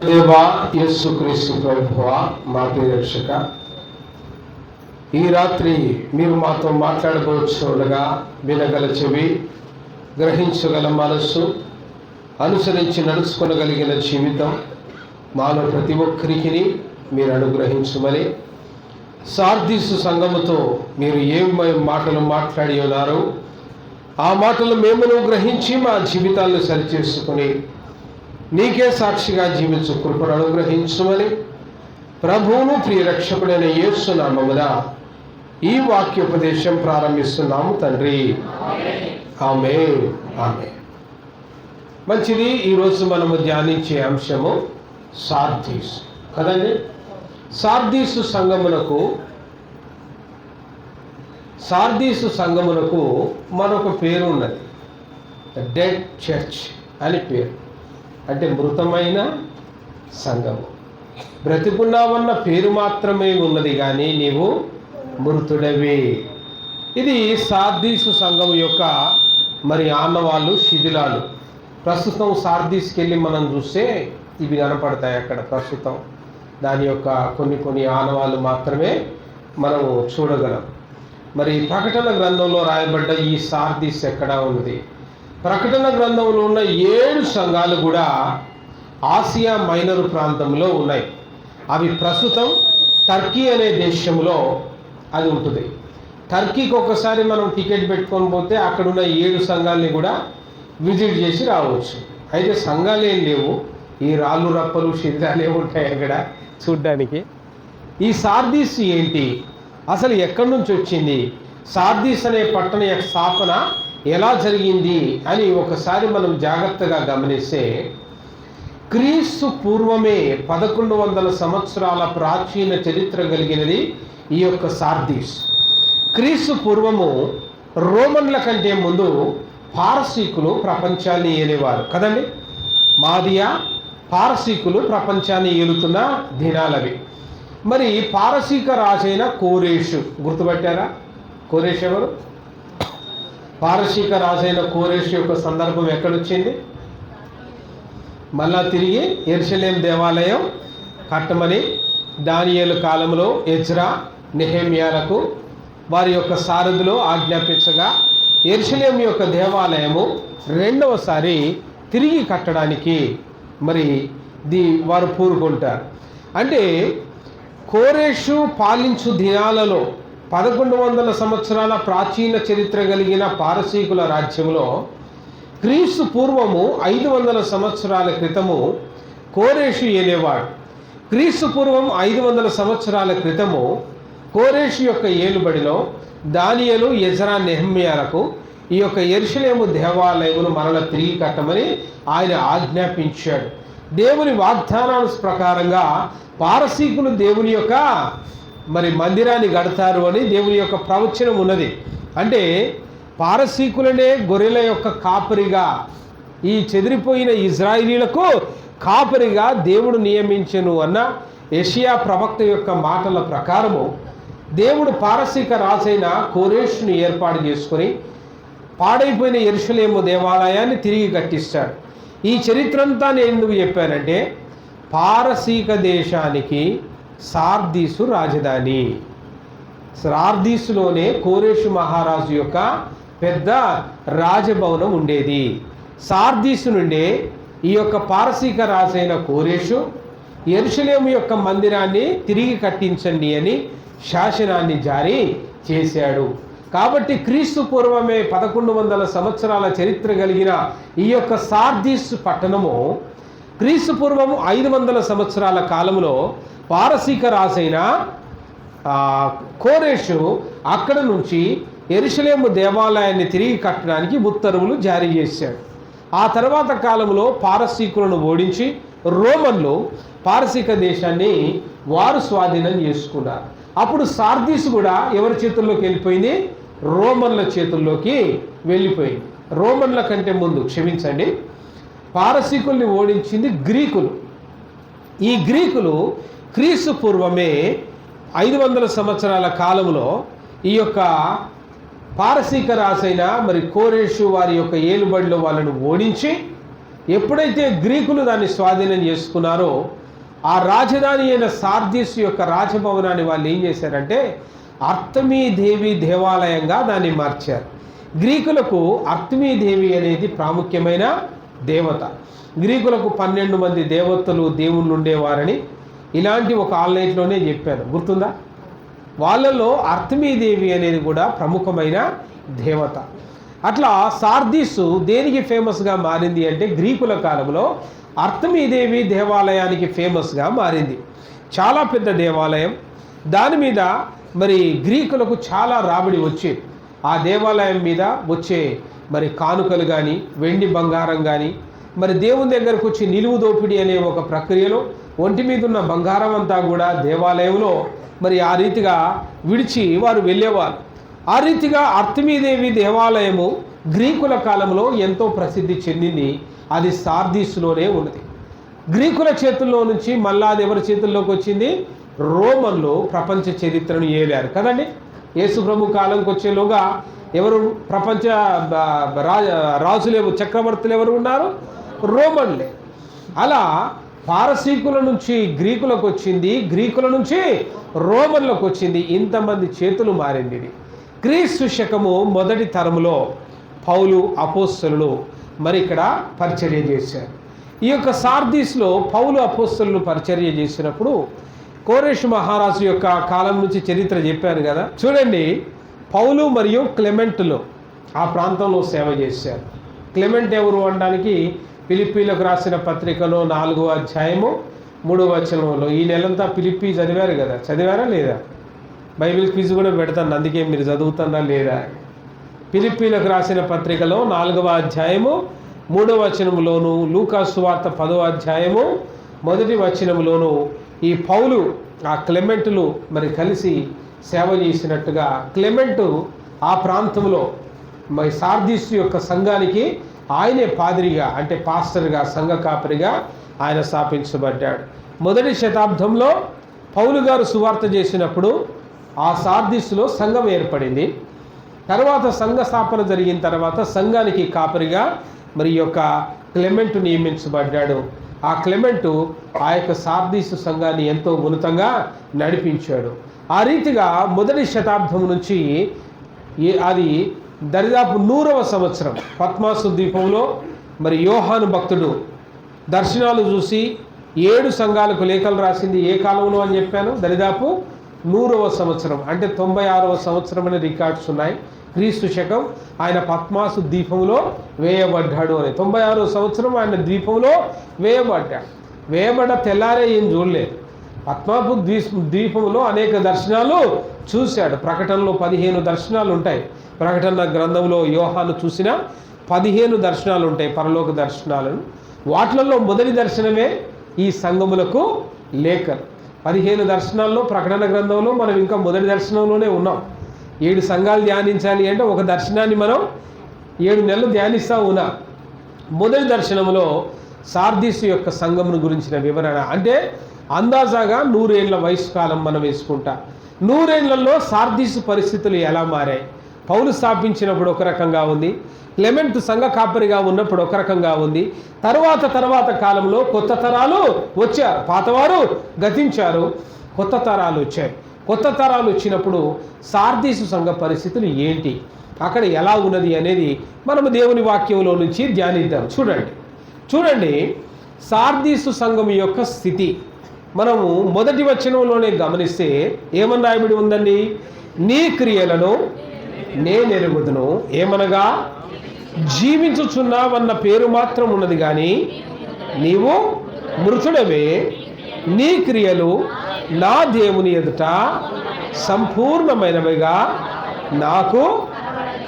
దేవా యేసుక్రీస్తు ప్రభువా మా రక్షక, ఈ రాత్రి మీరు మాతో మాట్లాడబోచుండగా వినగల చెవి, గ్రహించగల మనస్సు, అనుసరించి నడుచుకొనగలిగిన జీవితం మాలో ప్రతి ఒక్కరికి మీరు అనుగ్రహించమని, సార్దీసు సంఘముతో మీరు ఏమేమి మాటలు మాట్లాడి ఉన్నారో ఆ మాటలు మేము గ్రహించి మా జీవితాలను సరిచేసుకుని నీకే సాక్షిగా జీవించు కృపను అనుగ్రహించమని ప్రభువును ప్రియరక్షకుడైన యేసు నామమున ఈ వాక్యోపదేశం ప్రారంభిస్తున్నాము తండ్రి. ఆమేన్. ఆమేన్. మంచిది. ఈరోజు మనము ధ్యానించే అంశము సార్దీసు కదండి. సార్దీసు సంఘమునకు మరొక పేరు ఉన్నది, డెడ్ చర్చ్ అని పేరు. అంటే మృతమైన సంఘము. బ్రతికున్నావన్న పేరు మాత్రమే ఉన్నది, కానీ నీవు మృతుడవే. ఇది సార్దీసు సంఘం యొక్క మరి ఆనవాళ్ళు, శిథిలాలు. ప్రస్తుతం సార్దీస్కి వెళ్ళి మనం చూస్తే ఇవి కనపడతాయి. అక్కడ ప్రస్తుతం దాని యొక్క కొన్ని ఆనవాళ్ళు మాత్రమే మనం చూడగలం. మరి ప్రకటన గ్రంథంలో రాయబడ్డ ఈ సార్దీస్ ఎక్కడా ఉన్నది? ప్రకటన గ్రంథంలో ఉన్న 7 సంఘాలు కూడా ఆసియా మైనర్ ప్రాంతంలో ఉన్నాయి. అవి ప్రస్తుతం టర్కీ అనే దేశంలో అది ఉంటుంది. టర్కీకి ఒకసారి మనం టికెట్ పెట్టుకొని పోతే అక్కడున్న 7 సంఘాలని కూడా విజిట్ చేసి రావచ్చు. అయితే సంఘాలు ఏం లేవు, ఈ రాళ్ళు రప్పలు శిథిలాలే ఉంటాయి అక్కడ చూడ్డానికి. ఈ సార్దీస్ ఏంటి, అసలు ఎక్కడి నుంచి వచ్చింది, సార్దీస్ అనే పట్టణ యొక్క స్థాపన ఎలా జరిగింది అని ఒకసారి మనం జాగ్రత్తగా గమనిస్తే, క్రీస్తు పూర్వమే 1100 సంవత్సరాల ప్రాచీన చరిత్ర కలిగినది ఈ యొక్క సార్దీస్. క్రీస్తు పూర్వము రోమన్ల కంటే ముందు పారసీకులు ప్రపంచాన్ని ఏలేవారు కదండి. మాదియా పారసీకులు ప్రపంచాన్ని ఏలుతున్న దినాలవి. మరి పారసీక రాజైన కోరేషు గుర్తుపట్టారా? కోరేష్ ఎవరు? పారసీక రాజైన కోరేషు యొక్క సందర్భం ఎక్కడొచ్చింది? మళ్ళా తిరిగి యెరూషలేం దేవాలయం కట్టమని దానియేలు కాలంలో ఎజ్రా, నెహెమ్యాలకు వారి యొక్క సారథిలో ఆజ్ఞాపించగా యెరూషలేం యొక్క దేవాలయము రెండవసారి తిరిగి కట్టడానికి మరి వారు పూనుకుంటారు. అంటే కోరేషు పాలించు దినాలలో 1100 సంవత్సరాల ప్రాచీన చరిత్ర కలిగిన పారసీకుల రాజ్యంలో క్రీస్తు పూర్వము 500 సంవత్సరాల క్రితము కోరేషు ఏలేవాడు. క్రీస్తు పూర్వం 500 సంవత్సరాల క్రితము కోరేషు యొక్క ఏలుబడిలో దానియేలు, ఎజ్రా, నెహెమ్యాలకు ఈ యొక్క యెరూషలేము దేవాలయమును మరల తిరిగి కట్టమని ఆయన ఆజ్ఞాపించాడు. దేవుని వాగ్దానాల ప్రకారంగా పారసీకులు దేవుని యొక్క మరి మందిరాన్ని కడతారు అని దేవుని యొక్క ప్రవచనం ఉన్నది. అంటే పారసీకులనే గొర్రెల యొక్క కాపరిగా, ఈ చెదిరిపోయిన ఇజ్రాయిలీలకు కాపరిగా దేవుడు నియమించెను అన్న యెషయా ప్రవక్త యొక్క మాటల ప్రకారము దేవుడు పారసీక రాజైన కోరేషుని ఏర్పాటు చేసుకొని పాడైపోయిన యెరూషలేము దేవాలయాన్ని తిరిగి కట్టిస్తాడు. ఈ చరిత్ర అంతా నేను ఎందుకు చెప్పానంటే, పారసీక దేశానికి సార్దీసు రాజధాని. సార్దీసులోనే కోరేషు మహారాజు యొక్క పెద్ద రాజభవనం ఉండేది. సార్దీసు నుండే ఈ యొక్క పారసీక రాజైన కోరేషు యెరూషలేము యొక్క మందిరాన్ని తిరిగి కట్టించండి అని శాసనాన్ని జారీ చేశాడు. కాబట్టి క్రీస్తు పూర్వమే 1100 సంవత్సరాల చరిత్ర కలిగిన ఈ యొక్క సార్దీసు పట్టణము క్రీస్తు పూర్వము 500 సంవత్సరాల కాలంలో పారసీక రాజైన కోరేషు అక్కడ నుంచి యెరూషలేము దేవాలయాన్ని తిరిగి కట్టడానికి ఉత్తర్వులు జారీ చేశాడు. ఆ తర్వాత కాలంలో పారసీకులను ఓడించి రోమన్లు పారసీక దేశాన్ని వారు స్వాధీనం చేసుకున్నారు. అప్పుడు సార్దీసు కూడా ఎవరి చేతుల్లోకి వెళ్ళిపోయింది? రోమన్ల చేతుల్లోకి వెళ్ళిపోయింది. రోమన్ల కంటే ముందు క్షమించండి, పారసీకుల్ని ఓడించింది గ్రీకులు. ఈ గ్రీకులు క్రీస్తు పూర్వమే 500 సంవత్సరాల కాలంలో ఈ యొక్క పారసీక రాజైన మరి కోరేషు వారి యొక్క ఏలుబడిలో వాళ్ళను ఓడించి ఎప్పుడైతే గ్రీకులు దాన్ని స్వాధీనం చేసుకున్నారో ఆ రాజధాని అయిన సార్దీసు యొక్క రాజభవనాన్ని వాళ్ళు ఏం చేశారంటే అర్తమీదేవి దేవాలయంగా దాన్ని మార్చారు. గ్రీకులకు అర్తమీదేవి అనేది ప్రాముఖ్యమైన దేవత. గ్రీకులకు 12 మంది దేవతలు దేవుళ్ళు ఉండేవారని ఇలాంటి ఒక ఆన్లైన్లోనే చెప్పాను, గుర్తుందా? వాళ్ళలో అర్తమీదేవి అనేది కూడా ప్రముఖమైన దేవత. అట్లా సార్దీసు దేనికి ఫేమస్గా మారింది అంటే గ్రీకుల కాలంలో అర్తమీదేవి దేవాలయానికి ఫేమస్గా మారింది. చాలా పెద్ద దేవాలయం. దాని మీద మరి గ్రీకులకు చాలా రాబడి వచ్చేది. ఆ దేవాలయం మీద వచ్చే మరి కానుకలు కానీ వెండి బంగారం కానీ మరి దేవుని దగ్గరకు వచ్చి నిలువు దోపిడీ అనే ఒక ప్రక్రియలో ఒంటి మీద ఉన్న బంగారం అంతా కూడా దేవాలయంలో మరి ఆ రీతిగా విడిచి వారు వెళ్ళేవారు. ఆ రీతిగా అర్తమీదేవి దేవాలయము గ్రీకుల కాలంలో ఎంతో ప్రసిద్ధి చెందింది. అది సార్దీసులోనే ఉన్నది. గ్రీకుల చేతుల్లో నుంచి మళ్ళా అది ఎవరి చేతుల్లోకి వచ్చింది? రోమన్లు ప్రపంచ చరిత్రను ఏలారు కదండి. యేసు ప్రభు కాలంకి వచ్చేలోగా ఎవరు ప్రపంచ రాజులు చక్రవర్తులు ఎవరు ఉన్నారు? రోమన్లే. అలా పారసీకుల నుంచి గ్రీకులకు వచ్చింది, గ్రీకుల నుంచి రోమన్లకు వచ్చింది. ఇంతమంది చేతులు మారింది ఇది. క్రీస్తు శకము మొదటి తరములో పౌలు అపోస్తలులు మరి ఇక్కడ పరిచర్య చేశారు. ఈ యొక్క సార్దీస్లో పౌలు అపోస్తలులు పరిచర్య చేసినప్పుడు కోరేషు మహారాజు యొక్క కాలం నుంచి చరిత్ర చెప్పాను కదా. చూడండి, పౌలు మరియు క్లెమెంటులు ఆ ప్రాంతంలో సేవ చేశారు. క్లెమెంట్ ఎవరు అనడానికి ఫిలిప్పీలకు రాసిన పత్రికలో 4వ అధ్యాయము 3వ వచనంలో ఈ నెలంతా ఫిలిప్పీ చదివారు కదా, చదివారా లేదా? బైబిల్ క్విజ్ కూడా పెడతాను, అందుకే మీరు చదువుతారా లేదా? ఫిలిప్పీలకు రాసిన పత్రికలో 4వ అధ్యాయము 3వ వచనంలోను, లూకా సువార్త 10వ అధ్యాయము 1వ వచనంలోను ఈ పౌలు ఆ క్లెమెంటులు మరి కలిసి సేవ చేసినట్టుగా క్లెమెంటు ఆ ప్రాంతంలో మరి సార్దీసు యొక్క సంఘానికి ఆయనే పాదిరిగా అంటే పాస్టర్గా సంఘ కాపరిగా ఆయన స్థాపించబడ్డాడు. మొదటి శతాబ్దంలో పౌలు గారు సువార్త చేసినప్పుడు ఆ సార్దీసులో సంఘం ఏర్పడింది. తర్వాత సంఘ స్థాపన జరిగిన తర్వాత సంఘానికి కాపరిగా మరి యొక్క క్లెమెంటు నియమించబడ్డాడు. ఆ క్లెమెంటు ఆ యొక్క సార్దీసు సంఘాన్ని ఎంతో ఉన్నతంగా నడిపించాడు. ఆ రీతిగా మొదటి శతాబ్దం నుంచి అది దరిదాపు 100వ సంవత్సరం పద్మాసు ద్వీపంలో మరి యోహాను భక్తుడు దర్శనాలు చూసి 7 సంఘాలకు లేఖలు రాసింది ఏ కాలంలో అని చెప్పాను? దరిదాపు 100వ సంవత్సరం అంటే 96వ సంవత్సరం అనే రికార్డ్స్ ఉన్నాయి. క్రీస్తు శకం ఆయన పద్మాసు ద్వీపంలో వేయబడ్డాడు అని 96వ సంవత్సరం ఆయన ద్వీపంలో వేయబడ్డాడు. వేయబడ్డ తెల్లారే ఏం చూడలేదు. పద్మాపు ద్వీపంలో అనేక దర్శనాలు చూశాడు. ప్రకటనలో 15 దర్శనాలు ఉంటాయి. ప్రకటన గ్రంథంలో యోహాను చూసిన 15 దర్శనాలు ఉంటాయి, పరలోక దర్శనాలను. వాటిలలో మొదటి దర్శనమే ఈ సంఘములకు లేఖలు. 15 దర్శనాల్లో ప్రకటన గ్రంథంలో మనం ఇంకా మొదటి దర్శనంలోనే ఉన్నాం. 7 సంఘాలు ధ్యానించాలి అంటే ఒక దర్శనాన్ని మనం 7 నెలలు ధ్యానిస్తూ ఉన్నాం. మొదటి దర్శనంలో సార్దీసు యొక్క సంఘమును గురించిన వివరణ అంటే అందాజాగా 100 ఏళ్ల వయసు కాలం మనం వేసుకుంటాం. 100 ఏళ్లలో సార్దీసు పరిస్థితులు ఎలా మారాయి? పౌలు స్థాపించినప్పుడు ఒక రకంగా ఉంది, క్లెమెంట్ సంఘ కాపరిగా ఉన్నప్పుడు ఒక రకంగా ఉంది. తర్వాత కాలంలో కొత్త తరాలు వచ్చారు, పాతవారు గతించారు, కొత్త తరాలు వచ్చాయి. కొత్త తరాలు వచ్చినప్పుడు సార్దీసు సంఘ పరిస్థితులు ఏంటి, అక్కడ ఎలా ఉన్నది అనేది మనము దేవుని వాక్యంలో నుంచి ధ్యానిద్దాం. చూడండి సార్దీసు సంఘం యొక్క స్థితి మనము మొదటి వచనంలోనే గమనిస్తే ఏమని రాయబడి ఉందండి? నీ క్రియలను నేనెరుగుదును, ఏమనగా జీవించుచున్నావన్న పేరు మాత్రం ఉన్నది కానీ నీవు మృతుడవే. నీ క్రియలు నా దేవుని ఎదుట సంపూర్ణమైనవిగా నాకు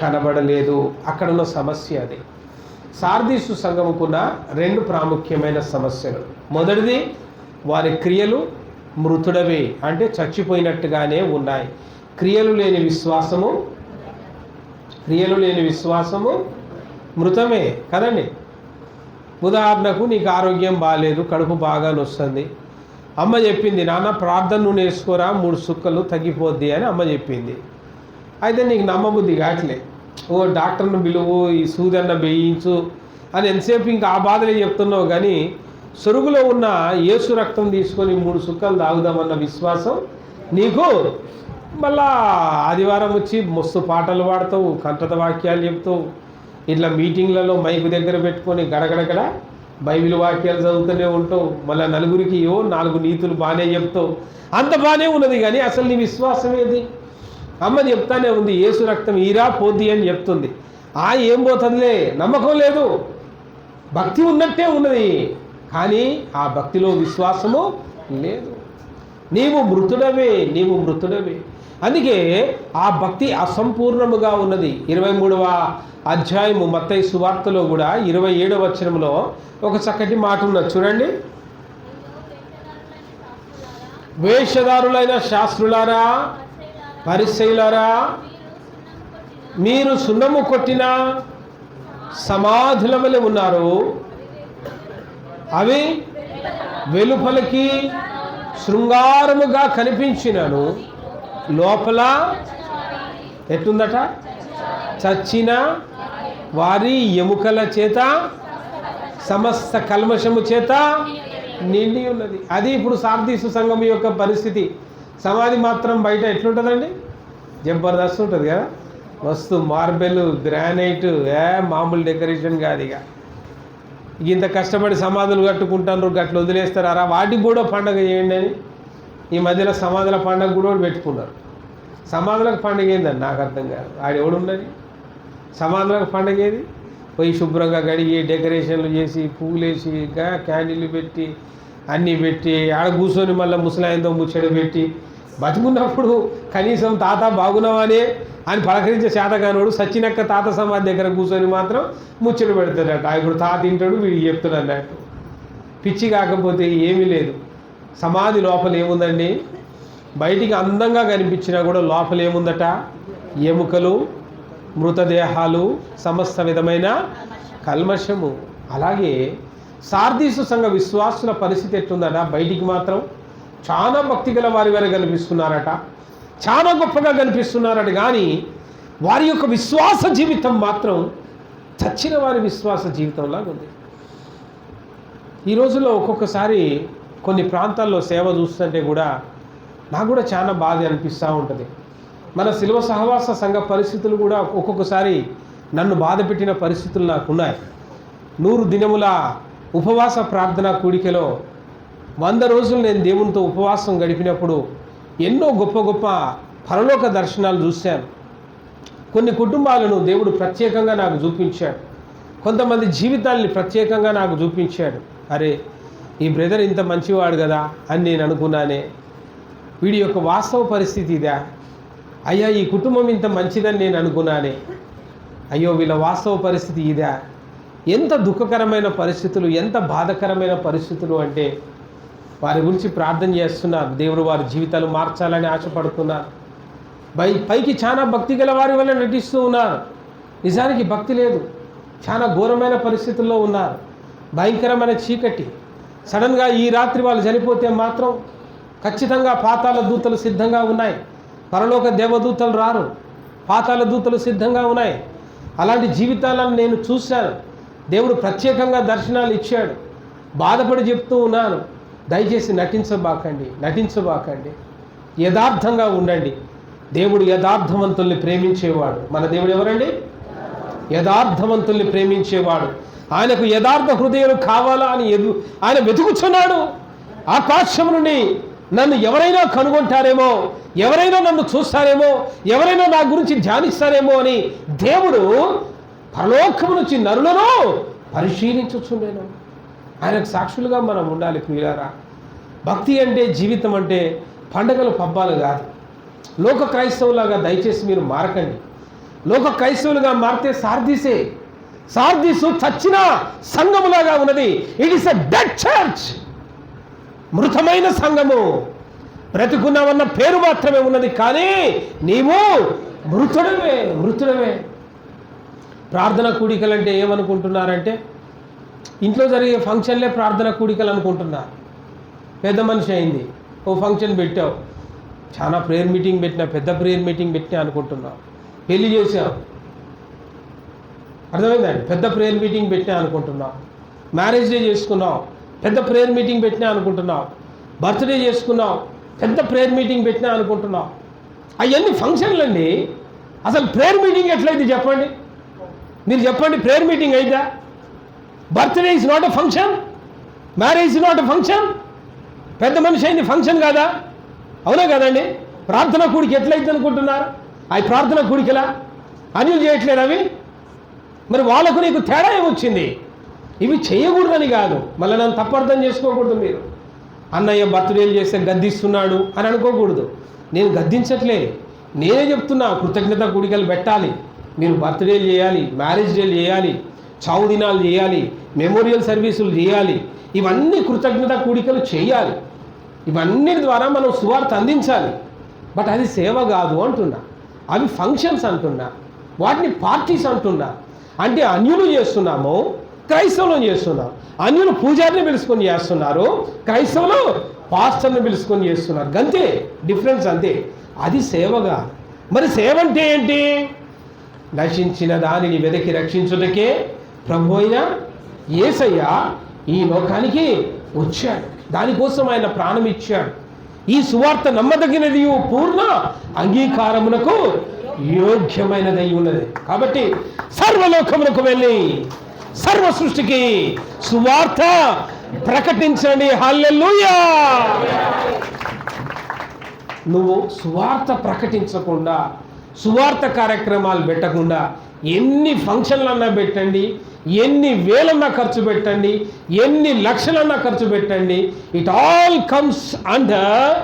కనబడలేదు. అక్కడున్న సమస్య అది. సార్దీసు సంఘముకున్న 2 ప్రాముఖ్యమైన సమస్యలు. మొదటిది, వారి క్రియలు మృతుడవే అంటే చచ్చిపోయినట్టుగానే ఉన్నాయి. క్రియలు లేని విశ్వాసము మృతమే కదండి. ఉదాహరణకు నీకు ఆరోగ్యం బాగాలేదు, కడుపు బాగా నొస్తుంది. అమ్మ చెప్పింది, నాన్న ప్రార్థన నూనె వేసుకోరా 3 సుక్కలు తగ్గిపోద్ది అని అమ్మ చెప్పింది. అయితే నీకు నమ్మబుద్ధి కావట్లే. ఓ డాక్టర్ను పిలువు, ఈ సూదన్న వేయించు, అని ఎంతసేపు ఇంకా ఆ బాధలే చెప్తున్నావు, కానీ సొరుగులో ఉన్న యేసు రక్తం తీసుకొని 3 సుక్కలు తాగుదామన్న విశ్వాసం నీకు. మళ్ళా ఆదివారం వచ్చి మస్తు పాటలు పాడతావు, కంటత వాక్యాలు చెప్తావు, ఇట్లా మీటింగ్లలో మైకు దగ్గర పెట్టుకొని గడగడగడ బైబిల్ వాక్యాలు చదువుతూనే ఉంటావు, మళ్ళీ నలుగురికి 4 నీతులు బాగానే చెప్తావు, అంత బాగానే ఉన్నది. కానీ అసలు నీ విశ్వాసం ఏది? అమ్మ చెప్తానే ఉంది యేసు రక్తం ఈరా పోద్ది అని చెప్తుంది. ఏం పోతుందిలే, నమ్మకం లేదు. భక్తి ఉన్నట్టే ఉన్నది, కానీ ఆ భక్తిలో విశ్వాసము లేదు. నీవు మృతుడవే. అందుకే ఆ భక్తి అసంపూర్ణముగా ఉన్నది. 23వ అధ్యాయము మత్తయి సువార్తలో కూడా 27వ వచనంలో ఒక చక్కటి మాట ఉన్నది చూడండి. వేషధారులైన శాస్త్రులారా, పరిసయ్యులారా, మీరు సున్నము కొట్టిన సమాధుల వలె ఉన్నారు. అవి వెలుపలికి శృంగారముగా కనిపించినను లోపల ఎట్టుందట? చచ్చిన వారి ఎముకల చేత, సమస్త కల్మషము చేత నిండి ఉన్నది. అది ఇప్పుడు సార్దీసు సంఘం యొక్క పరిస్థితి. సమాధి మాత్రం బయట ఎట్లుంటుందండి? జబర్దస్త్ ఉంటుంది కదా, మస్తు మార్బెల్, గ్రానైట్, మామూలు డెకరేషన్ కాదు. ఇక ఇంత కష్టపడి సమాధులు కట్టుకుంటారు, గట్లు వదిలేస్తారా? వాటికి కూడా పండగ చేయండి అని ఈ మధ్యలో సమాధుల పండగ కూడా పెట్టుకున్నారు. సమాధులకు పండుగ ఏందని నాకు అర్థం కాదు. ఎవడున్నది సమాధులకు పండుగ ఏది? పోయి శుభ్రంగా కడిగి డెకరేషన్లు చేసి పువ్వులు వేసి క్యాండిల్లు పెట్టి అన్నీ పెట్టి ఆడ కూర్చొని మళ్ళీ ముసలాయంతో ముచ్చట పెట్టి బతుకున్నప్పుడు కనీసం తాత బాగున్నావానే అని పలకరించే శాతగానోడు సచ్చినక్క తాత సమాధి దగ్గర కూర్చొని మాత్రం ముచ్చట పెడతాడట. ఇప్పుడు తాత తింటాడు, వీడు చెప్తాడు అన్నట్టు. పిచ్చి కాకపోతే ఏమీ లేదు. సమాధి లోపల ఏముందండి? బయటికి అందంగా కనిపించినా కూడా లోపల ఏముందట? ఎముకలు, మృతదేహాలు, సమస్త విధమైన కల్మషము. అలాగే సార్దీసు సంఘ విశ్వాసుల పరిస్థితి ఎట్లుందట? బయటికి మాత్రం చాలా భక్తి గల వారి వారు కనిపిస్తున్నారట, చాలా గొప్పగా కనిపిస్తున్నారట, కానీ వారి యొక్క విశ్వాస జీవితం మాత్రం చచ్చిన వారి విశ్వాస జీవితంలాగా ఉంది. ఈ రోజుల్లో ఒక్కొక్కసారి కొన్ని ప్రాంతాల్లో సేవ చూస్తుంటే కూడా నాకు కూడా చాలా బాధ అనిపిస్తూ ఉంటుంది. మన శిలువ సహవాస సంఘ పరిస్థితులు కూడా ఒక్కొక్కసారి నన్ను బాధ పెట్టిన పరిస్థితులు నాకున్నాయి. 100 దినముల ఉపవాస ప్రార్థన కూడికలో 100 రోజులు నేను దేవునితో ఉపవాసం గడిపినప్పుడు ఎన్నో గొప్ప గొప్ప పరలోక దర్శనాలు చూశాను. కొన్ని కుటుంబాలను దేవుడు ప్రత్యేకంగా నాకు చూపించాడు. కొంతమంది జీవితాల్ని ప్రత్యేకంగా నాకు చూపించాడు. అరే, ఈ బ్రదర్ ఇంత మంచివాడు కదా అని నేను అనుకున్నానే. వీడి యొక్క వాస్తవ పరిస్థితి ఇదా? అయ్యా, ఈ కుటుంబం ఇంత మంచిదని నేను అనుకున్నానే. అయ్యో, వీళ్ళ వాస్తవ పరిస్థితి ఇదా? ఎంత దుఃఖకరమైన పరిస్థితులు, ఎంత బాధకరమైన పరిస్థితులు అంటే వారి గురించి ప్రార్థన చేస్తున్నారు. దేవుడు వారి జీవితాలు మార్చాలని ఆశపడుతున్నారు. పైకి చాలా భక్తి గల వారి వల్ల నటిస్తూ ఉన్నారు, నిజానికి భక్తి లేదు. చాలా ఘోరమైన పరిస్థితుల్లో ఉన్నారు. భయంకరమైన చీకటి. సడన్గా ఈ రాత్రి వాళ్ళు చనిపోతే మాత్రం ఖచ్చితంగా పాతాళ దూతలు సిద్ధంగా ఉన్నాయి. పరలోక దేవదూతలు రారు, పాతాళ దూతలు సిద్ధంగా ఉన్నాయి. అలాంటి జీవితాలను నేను చూశాను. దేవుడు ప్రత్యేకంగా దర్శనాలు ఇచ్చాడు. బాధపడి చెప్తూ ఉన్నాను, దయచేసి నటించబాకండి, యథార్థంగా ఉండండి. దేవుడు యథార్థవంతుల్ని ప్రేమించేవాడు. మన దేవుడు ఎవరండి? యథార్థవంతుల్ని ప్రేమించేవాడు. ఆయనకు యథార్థ హృదయాలు కావాలా అని ఆయన వెతుకుచున్నాడు. ఆకాశం నుండి నన్ను ఎవరైనా కనుగొంటారేమో, ఎవరైనా నన్ను చూస్తారేమో, ఎవరైనా నా గురించి ధ్యానిస్తారేమో అని దేవుడు పరలోకము నుంచి నరులను పరిశీలించుచుండేను. ఆయనకు సాక్షులుగా మనం ఉండాలి ప్రియులారా. భక్తి అంటే, జీవితం అంటే పండగలు పబ్బాలు కాదు. లోక క్రైస్తవులాగా దయచేసి మీరు మారకండి. లోక క్రైస్తవులుగా మారితే సార్దీసు చచ్చిన సంఘములాగా ఉన్నది. It is a dead church. మృతమైన సంఘము. బ్రతికున్నావన్న పేరు మాత్రమే ఉన్నది, కానీ నీవు మృతుడవే. ప్రార్థన కూడికలు అంటే ఏమనుకుంటున్నారంటే ఇంట్లో జరిగే ఫంక్షన్లే ప్రార్థన కూడికలు అనుకుంటున్నారు. పెద్ద మనిషి అయింది, ఓ ఫంక్షన్ పెట్టావు, చాలా ప్రేయర్ మీటింగ్ పెట్టినా, పెద్ద ప్రేయర్ మీటింగ్ పెట్టినా అనుకుంటున్నావు. పెళ్లి చేసావు, అర్థమైందండి? పెద్ద ప్రేయర్ మీటింగ్ పెట్టినా అనుకుంటున్నావు, మ్యారేజ్ డే చేసుకున్నావు, పెద్ద ప్రేయర్ మీటింగ్ పెట్టినా అనుకుంటున్నావు, బర్త్డే చేసుకున్నావు, పెద్ద ప్రేయర్ మీటింగ్ పెట్టినా అనుకుంటున్నావు. అవన్నీ ఫంక్షన్లు అండి. అసలు ప్రేయర్ మీటింగ్ ఎట్లయితే చెప్పండి, మీరు చెప్పండి. ప్రేయర్ మీటింగ్ అయితే birthday is not a function, marriage is not a function. పెద్ద మనిషి అయింది ఫంక్షన్ కాదా? అవునా కదండి? ప్రార్థన కూడికి ఎట్లయితే అనుకుంటున్నారు? అవి ప్రార్థన కూడికిలా అన్యులు చేయట్లేదు అవి. మరి వాళ్ళకు నీకు తేడా ఏమొచ్చింది? ఇవి చేయకూడదని కాదు, మళ్ళీ నన్ను తప్పర్థం చేసుకోకూడదు. మీరు అన్నయ్య బర్త్డేలు చేస్తే గద్దిస్తున్నాడు అని అనుకోకూడదు. నేను గద్దించట్లే, నేనే చెప్తున్నా కృతజ్ఞత కూడికలు పెట్టాలి. మీరు బర్త్డేలు చేయాలి, మ్యారేజ్ డేలు చేయాలి, చావు దినాలు చేయాలి, మెమోరియల్ సర్వీసులు చేయాలి. ఇవన్నీ కృతజ్ఞత కూడికలు చేయాలి. ఇవన్నీ ద్వారా మనం సువార్త అందించాలి. బట్ అది సేవ కాదు అంటున్నా. అవి ఫంక్షన్స్ అంటున్నా, వాటిని పార్టీస్ అంటున్నా. అంటే అన్యులు చేస్తున్నాము, క్రైస్తవులు చేస్తున్నాం. అన్యులు పూజారిని పిలుచుకొని చేస్తున్నారు, క్రైస్తవులు పాస్టర్ని పిలుచుకొని చేస్తున్నారు. అంతే డిఫరెన్స్, అంతే. అది సేవగా. మరి సేవ అంటే ఏంటి? నశించిన దానిని వెదకి రక్షించుటకే ప్రభు అయిన యేసయ్య ఈ లోకానికి వచ్చాడు. దానికోసం ఆయన ప్రాణం ఇచ్చాడు. ఈ సువార్త నమ్మదగినది, పూర్ణ అంగీకారమునకు యోగ్యమైనదై ఉన్నది. కాబట్టి సర్వలోకమునకు వెళ్ళి సర్వ సృష్టికి సువార్త ప్రకటించండి. హల్లెలూయా. నువ్వు సువార్త ప్రకటించకుండా, సువార్త కార్యక్రమాలు పెట్టకుండా ఎన్ని ఫంక్షన్లన్నా పెట్టండి, ఎన్ని వేలన్నా ఖర్చు పెట్టండి, ఎన్ని లక్షలన్నా ఖర్చు పెట్టండి, it all comes under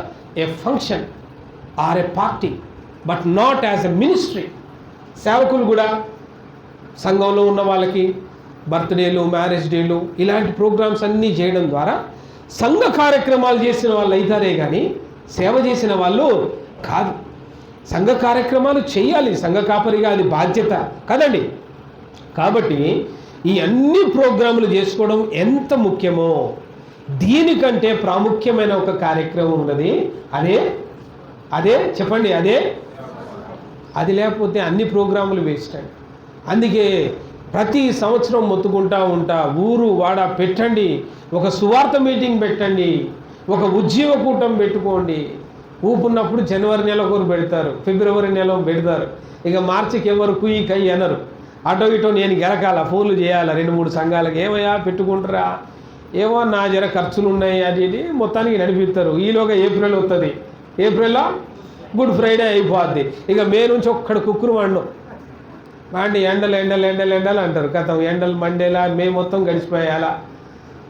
A function are A party, but not as a ministry. సేవకులు కూడా సంఘంలో ఉన్న వాళ్ళకి బర్త్డేలు, మ్యారేజ్ డేలు, ఇలాంటి ప్రోగ్రామ్స్ అన్నీ చేయడం ద్వారా సంఘ కార్యక్రమాలు చేసిన వాళ్ళు అవుతారే కానీ సేవ చేసిన వాళ్ళు కాదు. సంఘ కార్యక్రమాలు చేయాలి, సంఘ కాపరిగా అది బాధ్యత కదండి. కాబట్టి ఈ అన్ని ప్రోగ్రాములు చేసుకోవడం ఎంత ముఖ్యమో, దీనికంటే ప్రాముఖ్యమైన ఒక కార్యక్రమం ఉన్నది. అదే చెప్పండి, అది లేకపోతే అన్ని ప్రోగ్రాములు వేస్ట్ అండి. అందుకే ప్రతి సంవత్సరం మొత్తుకుంటా ఉంటా, ఊరు వాడ పెట్టండి, ఒక సువార్త మీటింగ్ పెట్టండి, ఒక ఉద్యోగ కూటం పెట్టుకోండి. ఊపున్నప్పుడు జనవరి నెల ఒకరు పెడతారు, ఫిబ్రవరి నెల పెడతారు, ఇక మార్చికి ఎవరు కుయ్యి కయ్యి అనరు. అటో ఇటో నేను గెలకాల, ఫోన్లు చేయాలా 2-3 సంఘాలకు, ఏమయ్యా పెట్టుకుంటారా, ఏమో నా జర ఖర్చులు ఉన్నాయి అది ఇది మొత్తానికి నడిపిస్తారు. ఈలోగా ఏప్రిల్ వస్తుంది, ఏప్రిల్లో గుడ్ ఫ్రైడే అయిపోద్ది. ఇక మే నుంచి ఒక్కడ కుక్కురు మండి ఎండలు అంటారు. గతం ఎండలు మండేలా మే మొత్తం గడిచిపోయాలా.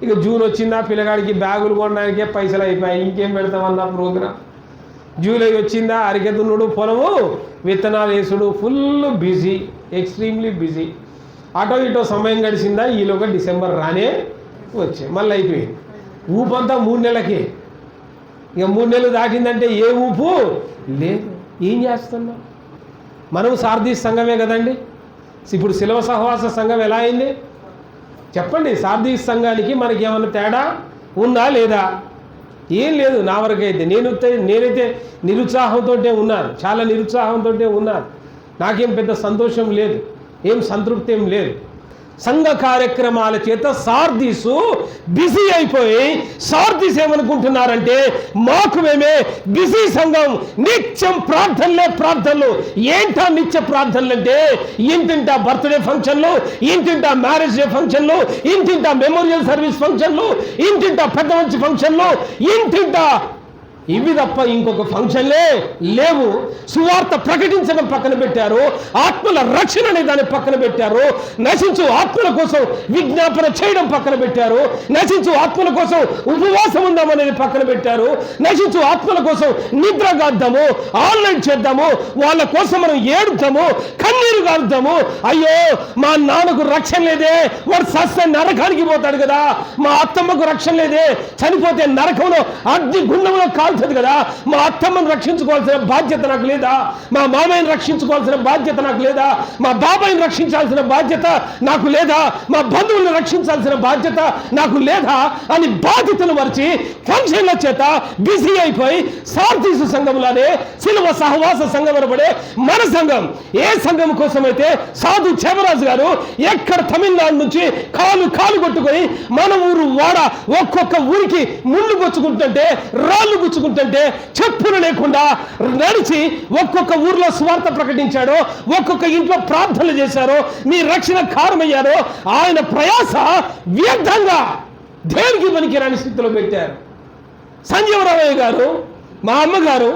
ఇక జూన్ వచ్చిందా పిల్లగాడికి బ్యాగులు కొనడానికే పైసలు అయిపోయాయి, ఇంకేం పెడతామన్నా ప్రోగ్రాం. జూలై వచ్చిందా అరికెత్తునుడు, పొలము విత్తనాలు వేసుడు, ఫుల్ బిజీ, ఎక్స్ట్రీమ్లీ బిజీ. అటో ఇటో సమయం గడిచిందా, ఈలోగా డిసెంబర్ రానే వచ్చే మళ్ళీ అయిపోయింది. ఊపు అంతా 3 నెలలకే. ఇక 3 నెలలు దాటిందంటే ఏ ఊపు లేదు. ఏం చేస్తున్నాం మనం? సార్దీస్ సంఘమే కదండి. ఇప్పుడు శిలవ సహవాస సంఘం ఎలా అయింది చెప్పండి? సార్దీస్ సంఘానికి మనకి ఏమన్నా తేడా ఉందా లేదా? ఏం లేదు. నా వరకైతే నేనైతే నిరుత్సాహంతో ఉన్నాను, చాలా నిరుత్సాహంతో ఉన్నాను. నాకేం పెద్ద సంతోషం లేదు, ఏం సంతృప్తి ఏం లేదు. సంఘ కార్యక్రమాల చేత సార్దీసు బిజీ అయిపోయి, సార్దీస్ ఏమనుకుంటున్నారంటే మాకు మేమే బిజీ సంఘం, నిత్యం ప్రార్థనలు. ఏంటా నిత్య ప్రార్థనలు అంటే? ఇంటింటా బర్త్డే ఫంక్షన్లు, ఇంటింటా మ్యారేజ్ డే ఫంక్షన్లు, ఇంటింటా మెమోరియల్ సర్వీస్ ఫంక్షన్లు, ఇంటింటా పెద్ద మంచి ఫంక్షన్లు, ఇంటింటా ఇవి తప్ప ఇంకొక ఫంక్షన్లే లేవు. సువార్త ప్రకటించడం పక్కన పెట్టారు, ఆత్మల రక్షణ అనే దాన్ని పక్కన పెట్టారు, నశించు ఆత్మల కోసం విజ్ఞాపన చేయడం పక్కన పెట్టారు, నశించు ఆత్మల కోసం ఉపవాసం ఉందామనేది పక్కన పెట్టారు, నశించు ఆత్మల కోసం నిద్ర గాద్దాము, ఆన్లైన్ చేద్దాము, వాళ్ళ కోసం మనం ఏడుతాము, కన్నీరు గారుద్దాము. అయ్యో మా నాన్నకు రక్షణ లేదే, వాడు సస్య నరకానికి పోతాడు కదా, మా అత్తమ్మకు రక్షణ లేదే, చనిపోతే నరకంలో అగ్ని గుండంలో కాల్తాడు బాధ్యత కదా. మా అత్తమ్మను రక్షించుకోవాల్సిన బాధ్యత నాకు లేదా? మా మామయ్యని రక్షించుకోవాల్సిన బాధ్యత నాకు లేదా? మా బాబాయిని రక్షించాల్సిన బాధ్యత నాకు లేదా? మా బంధువులను రక్షించాల్సిన బాధ్యత నాకు లేదా అని బాధ్యతను మరిచి ఫంక్షన్ల చేత బిజీ అయిపోయి సార్దీసు సంఘంలోనే సిలువ సహవాస సంఘం అనబడే మన సంఘం, ఏ సంఘం కోసమైతే సాధు చేమరాజు గారు ఎక్కడ తమిళనాడు నుంచి కాలు కొట్టుకొని మన ఊరు వాడ ఒక్కొక్క ఊరికి ముళ్ళు గుచ్చుకుంటుంటే, రాళ్ళు గుచ్చుకుంటుంటే చెప్పులు లేకుండా నడిచి ఒక్కొక్క ఊర్లో స్వార్థ ప్రకటించాడో, ఒక్కొక్క ఇంట్లో ప్రార్థనలు చేశారో, మీ రక్షణ కారణమయ్యారో, ఆయన ప్రయాస వ్యర్థంగా దేనికి పనికిరాని స్థితిలో పెట్టారు. సంజీవరామయ్య గారు, మా అమ్మగారు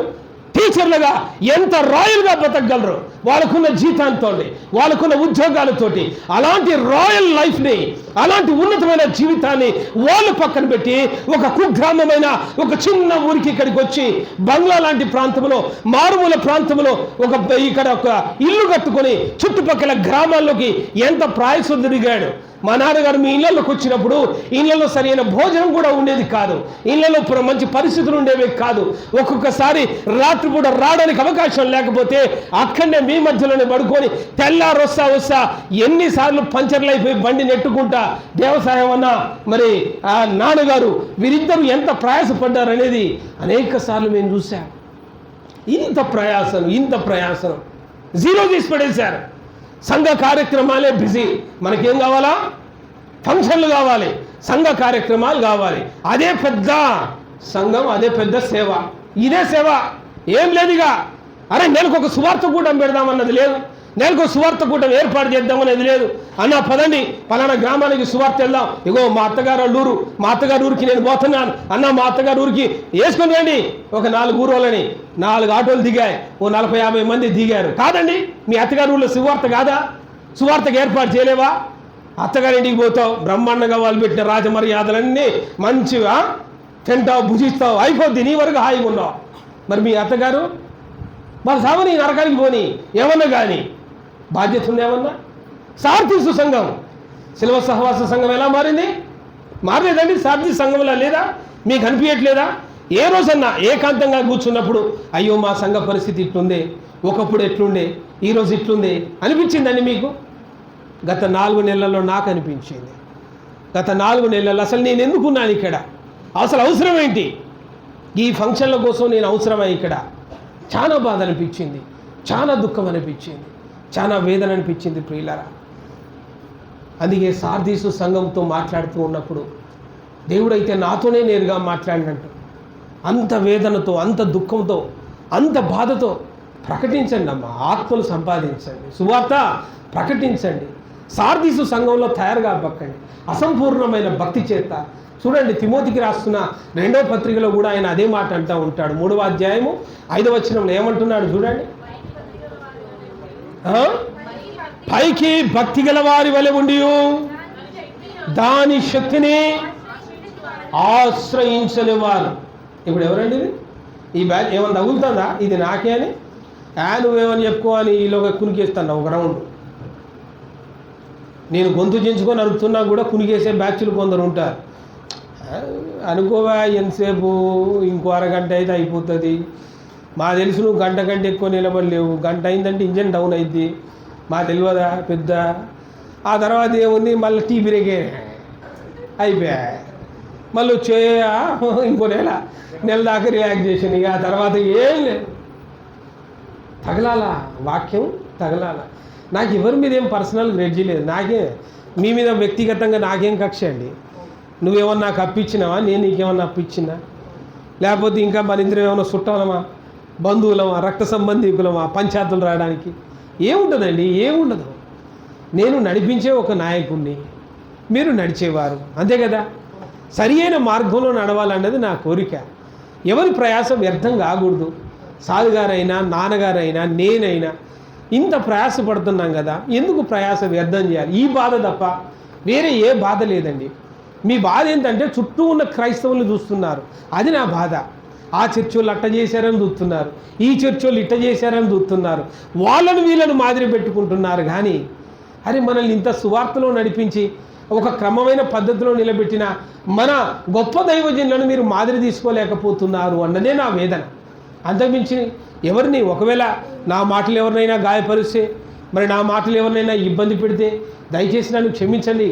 టీచర్లుగా ఎంత రాయల్గా బ్రతకగలరు వాళ్ళకున్న జీతంతో, వాళ్ళకున్న ఉద్యోగాలతోటి. అలాంటి రాయల్ లైఫ్ని, అలాంటి ఉన్నతమైన జీవితాన్ని వాళ్ళు పక్కన పెట్టి ఒక కుగ్రామమైన ఒక చిన్న ఊరికి ఇక్కడికి వచ్చి బంగ్లా లాంటి ప్రాంతంలో, మారుమూల ప్రాంతంలో ఇక్కడ ఒక ఇల్లు కట్టుకొని చుట్టుపక్కల గ్రామాల్లోకి ఎంత ప్రయాసం తిరిగాడు. మా నాన్నగారు మీ ఇళ్లలోకి వచ్చినప్పుడు ఇళ్లలో సరైన భోజనం కూడా ఉండేది కాదు, ఇళ్లలో మంచి పరిస్థితులు ఉండేవి కాదు. ఒక్కొక్కసారి రాత్రిపూట రావడానికి అవకాశం లేకపోతే అక్కడనే మీ మధ్యలోనే పడుకొని తెల్లారు వస్తా ఎన్నిసార్లు పంచర్లు అయిపోయి బండి నెట్టుకుంటా దేవసాయం అన్న మరి ఆ నాన్నగారు వీరిద్దరూ ఎంత ప్రయాసపడ్డారనేది అనేక సార్లు మేము చూసాం. ఇంత ప్రయాసం జీరో తీసి పడేశారు. సంఘ కార్యక్రమాలే బిజీ. మనకేం కావాలా? ఫంక్షన్లు కావాలి, సంఘ కార్యక్రమాలు కావాలి. అదే పెద్ద సంఘం, అదే పెద్ద సేవ. ఇదే సేవ ఏం లేదుగా. అరే నెలకు ఒక సువార్త కూటం పెడదామన్నది లేదు, నెలకు ఒక సువార్త కూటం ఏర్పాటు చేద్దామనేది లేదు. అన్న పదండి పలానా గ్రామానికి సువార్త వెళ్దాం, ఇగో మా అత్తగారు ఊరికి నేను పోతున్నాను అన్న, మా అత్తగారు ఊరికి వేసుకొని రండి. ఒక 4 ఊరోళ్ళని 4 ఆటోలు దిగాయి, ఓ 40-50 మంది దిగారు. కాదండి, మీ అత్తగారు ఊళ్ళో సువార్త కాదా? సువార్తకు ఏర్పాటు చేయలేవా? అత్తగారింటికి పోతావు, బ్రహ్మాండంగా వాళ్ళు పెట్టిన రాజమర్యాదలన్నీ మంచిగా తింటావు, భుజిస్తావు, అయిపోద్ది, నీ వరకు హాయిగా ఉన్నావు. మరి మీ అత్తగారు మరి సామని నరకానికి పోని ఏమన్నా కానీ బాధ్యత ఉంది ఏమన్నా? సార్దీసు సంఘం, సిలువ సహవాస సంఘం ఎలా మారింది? మారలేదండి. సార్దీసు సంఘంలో లేదా? మీకు అనిపించట్లేదా? ఏ రోజన్నా ఏకాంతంగా కూర్చున్నప్పుడు అయ్యో మా సంఘ పరిస్థితి ఇట్లుందే, ఒకప్పుడు ఎట్లుండే, ఈరోజు ఇట్లుందే అనిపించిందండి మీకు? గత 4 నెలల్లో నాకు అనిపించింది. గత 4 నెలల్లో అసలు నేను ఎందుకున్నాను ఇక్కడ? అసలు అవసరం ఏంటి? ఈ ఫంక్షన్ల కోసం నేను అవసరమా ఇక్కడ? చాలా బాధ అనిపించింది, చాలా దుఃఖం అనిపించింది, చాలా వేదన అనిపించింది ప్రియులారా. అందుకే సార్దీసు సంఘంతో మాట్లాడుతూ ఉన్నప్పుడు దేవుడైతే నాతోనే నేరుగా మాట్లాడినట్టు అంత వేదనతో, అంత దుఃఖంతో, అంత బాధతో ప్రకటించండి అమ్మా, ఆత్మలు సంపాదించండి, సువార్త ప్రకటించండి. సార్దీసు సంఘంలో తయారుగా బక్కండి అసంపూర్ణమైన భక్తి చేత. చూడండి, తిమోతికి రాస్తున్న 2వ పత్రికలో కూడా ఆయన అదే మాట అంటూ ఉంటాడు. 3వ అధ్యాయము 5వ వచనంలో ఏమంటున్నాడు చూడండి. పైకి భక్తి గల వారి వలె ఉండి దాని శక్తిని ఆశ్రయించని వారు. ఇప్పుడు ఎవరండి ఇది? ఈ బ్యాచ్ ఏమన్నా తగులుతుందా? ఇది నాకే అని నువ్వేమని చెప్పుకోవాలి, ఈలోగా కునికేస్తాను ఒక రౌండ్. నేను గొంతు చించుకొని అరుపుతున్నా కూడా కునికేసే బ్యాచ్లు కొందరు ఉంటారు. అనుకోవా ఎంతసేపు, ఇంకో అరగంట అయితే అయిపోతుంది. మా తెలుసు నువ్వు గంట ఎక్కువ నిలబడలేవు, గంట అయిందంటే ఇంజన్ డౌన్ అయింది, మా తెలియదా పెద్ద. ఆ తర్వాత ఏముంది, మళ్ళీ టీ బ్రేకే అయిపోయా, మళ్ళీ వచ్చేయ ఇంకో నెల దాకా రిలాక్సేషన్. ఇక ఆ తర్వాత ఏం లేదు, తగలాల వాక్యం తగలాల. నాకు ఎవరి మీద ఏం పర్సనల్ గ్రెడ్జి లేదు, మీ మీద వ్యక్తిగతంగా నాకేం కక్ష అండి. నువ్వేమన్నా నాకు అప్పించినావా, నేను నీకేమన్నా అప్పించినా? లేకపోతే ఇంకా మన ఇద్దరు ఏమన్నా చుట్టాలమా, బంధువులమా, రక్త సంబంధికులమా, పంచాయతీలు రావడానికి? ఏముంటుందండి, ఏముండదు. నేను నడిపించే ఒక నాయకుడిని, మీరు నడిచేవారు, అంతే కదా. సరి అయిన మార్గంలో నడవాలన్నది నా కోరిక. ఎవరి ప్రయాసం వ్యర్థం కాకూడదు. సాధుగారైనా, నాన్నగారైనా, నేనైనా ఇంత ప్రయాసపడుతున్నాం కదా, ఎందుకు ప్రయాస వ్యర్థం చేయాలి? ఈ బాధ తప్ప వేరే ఏ బాధ లేదండి. మీ బాధ ఏంటంటే చుట్టూ ఉన్న క్రైస్తవులు చూస్తున్నారు, అది నా బాధ. ఆ చర్చోళ్ళు అట్ట చేశారని చూస్తున్నారు, ఈ చర్చోళ్ళు ఇట్ట చేశారని చూస్తున్నారు, వాళ్ళను వీళ్ళను మాదిరి పెట్టుకుంటున్నారు. కానీ అరే మనల్ని ఇంత సువార్తలో నడిపించి ఒక క్రమమైన పద్ధతిలో నిలబెట్టిన మన గొప్ప దైవజనులను మీరు మాదిరి తీసుకోలేకపోతున్నారు అన్నదే నా వేదన. అంతకుమించి ఎవరిని ఒకవేళ నా మాటలు ఎవరినైనా గాయపరిస్తే, మరి నా మాటలు ఎవరినైనా ఇబ్బంది పెడితే దయచేసి నన్ను క్షమించండి.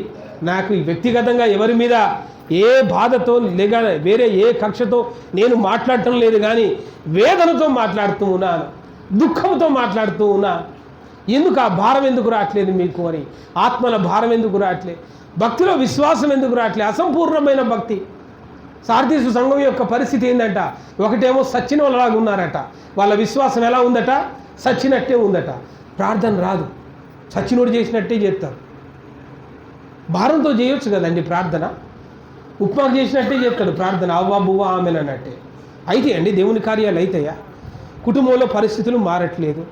నాకు వ్యక్తిగతంగా ఎవరి మీద ఏ బాధతో లేక వేరే ఏ కక్షతో నేను మాట్లాడటం లేదు, కానీ వేదనతో మాట్లాడుతూ ఉన్నాను, దుఃఖంతో మాట్లాడుతూ ఉన్నాను. ఎందుకు ఆ భారం ఎందుకు రావట్లేదు మీకు అని? ఆత్మల భారం ఎందుకు రావట్లేదు? భక్తిలో విశ్వాసం ఎందుకు రావట్లేదు? అసంపూర్ణమైన భక్తి. సార్దీసు సంఘం యొక్క పరిస్థితి ఏంటంట, ఒకటేమో సచ్చిన వాళ్ళలాగా ఉన్నారట, వాళ్ళ విశ్వాసం ఎలా ఉందట, సచ్చినట్టే ఉందట. ప్రార్థన రాదు, సచ్చినోడు చేసినట్టే చేస్తారు. భారంతో చేయొచ్చు కదండి ప్రార్థన, ఉప్మాకు చేసినట్టే చేస్తాడు ప్రార్థన, అవ్వా బువ్వా ఆమెన్ అన్నట్టే. అయితే అండి దేవుని కార్యాలు అవుతాయా? కుటుంబంలో పరిస్థితులు మారట్లేదు,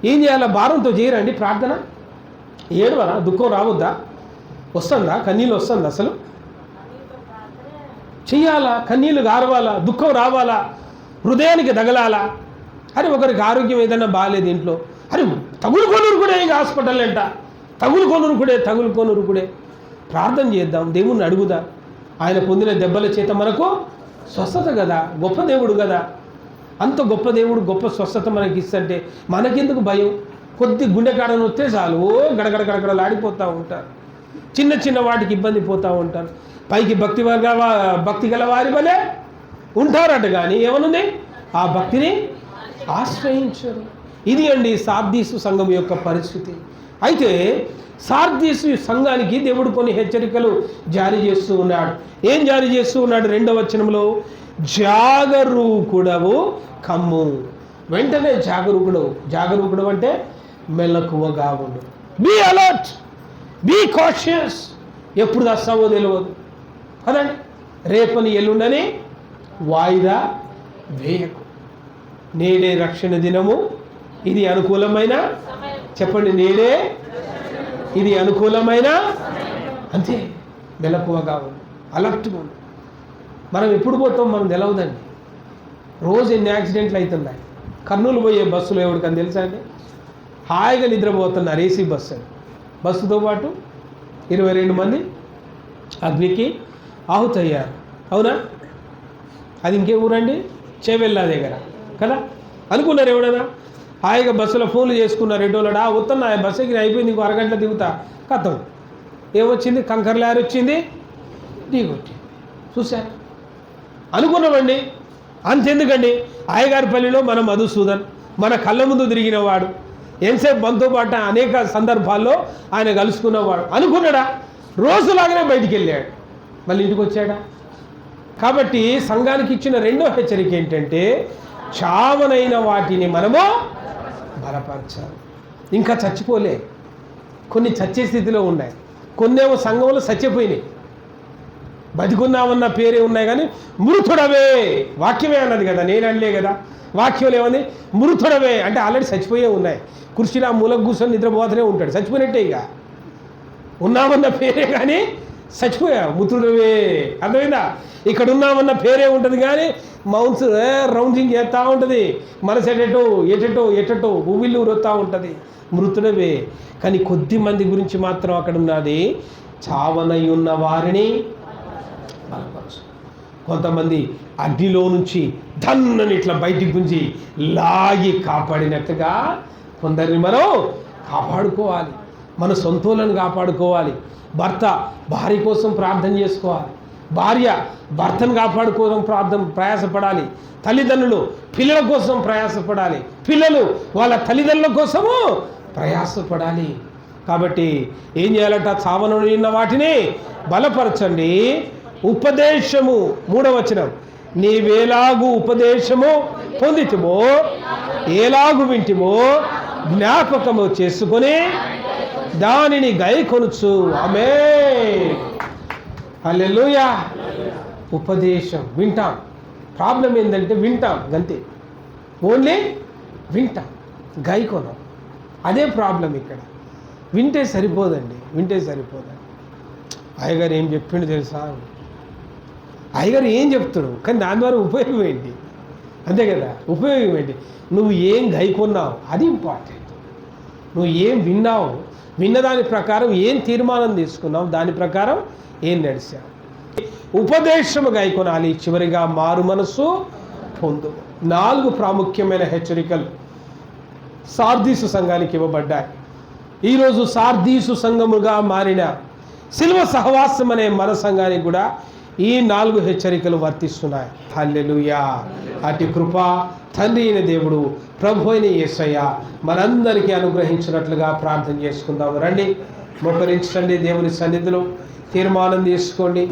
ఏం చేయాలా? భారంతో చేయరండి ప్రార్థన. ఏడవరా? దుఃఖం రావద్దా? వస్తుందా? కన్నీళ్ళు వస్తుందా? అసలు చెయ్యాలా? కన్నీళ్ళు గారవాలా? దుఃఖం రావాలా? హృదయానికి తగలాలా? అరే ఒకరికి ఆరోగ్యం ఏదైనా బాగాలేదు ఇంట్లో, అరే తగులుకొనురుకుడే, ఇంకా హాస్పిటల్ అంట, తగులుకొనురుకుడే. ప్రార్థన చేద్దాం, దేవుణ్ణి అడుగుదా. ఆయన పొందిన దెబ్బల చేత మనకు స్వస్థత కదా, గొప్ప దేవుడు కదా. అంత గొప్ప దేవుడు గొప్ప స్వస్థత మనకి ఇస్తుంటే మనకెందుకు భయం? కొద్ది గుండెకాడను వస్తే చాలు ఓ గడగడలాడిపోతూ ఉంటారు, చిన్న చిన్న వాటికి ఇబ్బంది పోతూ ఉంటారు. పైకి భక్తి గల వారి వలె ఉంటారట, కానీ ఏమనుంది? ఆ భక్తిని ఆశ్రయించరు. ఇది అండి సార్దీసు సంఘం యొక్క పరిస్థితి. అయితే సార్దీసు సంఘానికి దేవుడు కొన్ని హెచ్చరికలు జారీ చేస్తూ ఉన్నాడు. ఏం జారీ చేస్తూ ఉన్నాడు? 2వ వచనంలో, జాగరూకుడవు కమ్ము. వెంటనే జాగరూకుడు అంటే మెలకువగా ఉండు, బీ అలర్ట్, బీ కాషియస్. ఎప్పుడు వస్తావో తెలియదు కదండి. రేపని ఎల్లుండని వాయిదా వేయకు. నేడే రక్షణ దినము, ఇది అనుకూలమైన, చెప్పండి, నేడే ఇది అనుకూలమైన, అంతే. మెలకువగా ఉండు, అలర్ట్గా ఉండు. మనం ఎప్పుడు పోతాం మనం తెలవదండి. రోజు ఎన్ని యాక్సిడెంట్లు అవుతున్నాయి. కర్నూలు పోయే బస్సులో ఎవరికని తెలుసా అండి? హాయిగా నిద్రపోతున్నారు, ఏసీ బస్సు అని. బస్సుతో పాటు 22 మంది అగ్నికి ఆహుతయ్యారు. అవునా? అది ఇంకే ఊరండి? చేవెళ్ళ దగ్గర కదా. అనుకున్నారు ఎవడైనా? హాయిగా బస్సులో ఫోన్లు చేసుకున్నారు. ఎటోళ్ళడా వస్తున్నా, బస్సు ఎక్కి అయిపోయింది, ఇంకో అరగంటలో దిగుతా. కథం ఏమొచ్చింది? కంకర్ లారీ వచ్చింది, దిగొచ్చింది. చూశారు? అనుకున్నామండి. అంతెందుకండి, అయ్యగారిపల్లిలో మన మధుసూదన్ మన కళ్ళ ముందు తిరిగినవాడు, ఎంతసేపు మనతో పాటు అనేక సందర్భాల్లో ఆయన కలుసుకున్నవాడు. అనుకున్నాడా? రోజులాగానే బయటికి వెళ్ళాడు, మళ్ళీ ఇంటికి వచ్చాడా? కాబట్టి సంఘానికి ఇచ్చిన 2వ హెచ్చరిక ఏంటంటే, చావనైన వాటిని మనము బలపరచాలి. ఇంకా చచ్చిపోలే, కొన్ని చచ్చే స్థితిలో ఉన్నాయి, కొన్నేమో సంఘంలో చచ్చిపోయినాయి. బతికున్నామన్న పేరే ఉన్నాయి, కానీ మృతుడవే, వాక్యమే అన్నది కదా, నేను అనలే కదా. వాక్యంలో ఏమని? మృతుడవే అంటే ఆల్రెడీ చచ్చిపోయే ఉన్నాయి. కుర్చీలో ఆ మూలకు కూర్చొని నిద్రపోతూనే ఉంటాడు, చచ్చిపోయినట్టే. ఇక ఉన్నామన్న పేరే కానీ చచ్చిపోయా, మృతుడవే. అర్థమైందా? ఇక్కడ ఉన్నామన్న పేరే ఉంటుంది, కానీ మౌన్స్ రౌండింగ్ చేస్తూ ఉంటుంది, మనసు ఎటెటో ఉవ్విల్లు వస్తూ ఉంటుంది. మృతుడవే. కానీ కొద్ది మంది గురించి మాత్రం అక్కడ ఉన్నది, చావనై ఉన్న వారిని బలపరచు. కొంతమంది అగ్నిలో నుంచి ధన్నని ఇట్లా బయటికి గుంజి లాగి కాపాడినట్టుగా కొందరిని మనం కాపాడుకోవాలి. మన సొంతోళ్ళని కాపాడుకోవాలి. భర్త భార్య కోసం ప్రార్థన చేసుకోవాలి, భార్య భర్తను కాపాడుకోవడం ప్రయాసపడాలి. తల్లిదండ్రులు పిల్లల కోసం ప్రయాసపడాలి, పిల్లలు వాళ్ళ తల్లిదండ్రుల కోసము ప్రయాసపడాలి. కాబట్టి ఏం చేయాలంట? చావనని ఉన్న వాటిని బలపరచండి. ఉపదేశము, 3వ వచనం, నీవేలాగు ఉపదేశము పొందితిమో, ఏలాగు వింటిమో జ్ఞాపకము చేసుకొని దానిని గైకొనుచు. ఆమేన్, హల్లెలూయా. ఉపదేశం వింటాం. ప్రాబ్లం ఏంటంటే వింటాం గంతే, ఓన్లీ వింటాం, గైకొనం. అదే ప్రాబ్లం ఇక్కడ. వింటే సరిపోదండి. అయ్యగారు ఏం చెప్పిండు తెలుసా? అయ్యగారు ఏం చెప్తాడు, కానీ దాని ద్వారా ఉపయోగం ఏంటి? అంతే కదా, ఉపయోగం ఏంటి? నువ్వు ఏం గైకొన్నావు అది ఇంపార్టెంట్. నువ్వు ఏం విన్నావు విన్న దాని ప్రకారం ఏం తీర్మానం తీసుకున్నాం, దాని ప్రకారం ఏం నడిచాం. ఉపదేశము గైకొనాలి, చివరిగా మారు మనసు పొందు. 4 ప్రాముఖ్యమైన హెచ్చరికలు సార్దీసు సంఘానికి ఇవ్వబడ్డాయి. ఈరోజు సార్దీసు సంఘముగా మారిన సిలువ సహవాసం అనే మన సంఘానికి కూడా ఈ 4 హెచ్చరికలు వర్తిస్తున్నాయి. హల్లెలూయా. అటు కృప తండ్రి అయిన దేవుడు, ప్రభు అయిన యేసయ్య మనందరికీ అనుగ్రహించినట్లుగా ప్రార్థన చేసుకుందాము. రండి, మోకరించండి, దేవుని సన్నిధిలో తీర్మానం తీసుకోండి.